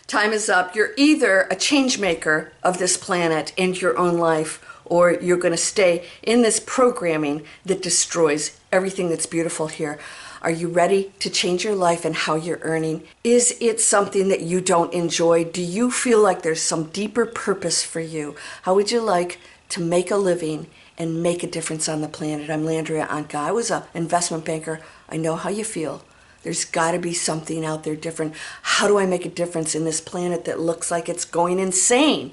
Time is up. You're either a change maker of this planet and your own life, or you're going to stay in this programming that destroys everything that's beautiful here. Are you ready to change your life and how you're earning? Is it something that you don't enjoy? Do you feel like there's some deeper purpose for you? How would you like to make a living and make a difference on the planet? I'm Landria Anka. I was an investment banker. I know how you feel. There's got to be something out there different. How do I make a difference in this planet that looks like it's going insane?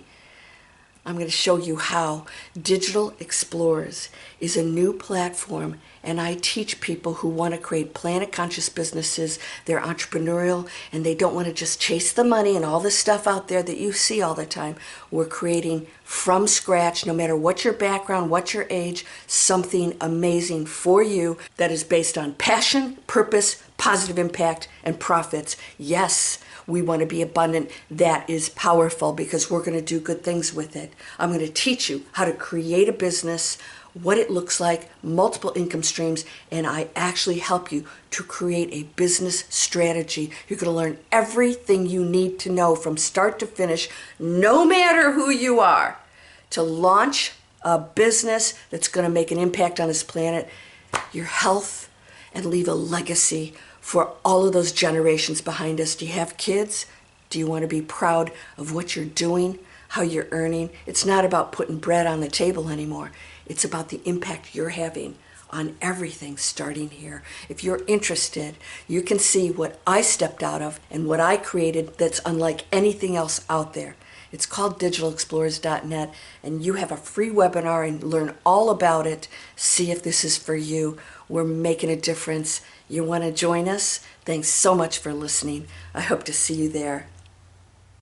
I'm going to show you how. Digital Explorers is a new platform, and I teach people who want to create planet-conscious businesses. They're entrepreneurial, and they don't want to just chase the money and all the stuff out there that you see all the time. We're creating from scratch, no matter what your background, what your age, something amazing for you that is based on passion, purpose, positive impact, and profits. Yes, we want to be abundant. That is powerful because we're going to do good things with it. I'm going to teach you how to create a business, what it looks like, multiple income streams, and I actually help you to create a business strategy. You're going to learn everything you need to know from start to finish, no matter who you are, to launch a business that's going to make an impact on this planet, your health, and leave a legacy for all of those generations behind us. Do you have kids? Do you want to be proud of what you're doing, how you're earning? It's not about putting bread on the table anymore. It's about the impact you're having on everything starting here. If you're interested, you can see what I stepped out of and what I created that's unlike anything else out there. It's called digitalexplorers.net, and you have a free webinar and learn all about it. See if this is for you. We're making a difference. You want to join us? Thanks so much for listening. I hope to see you there.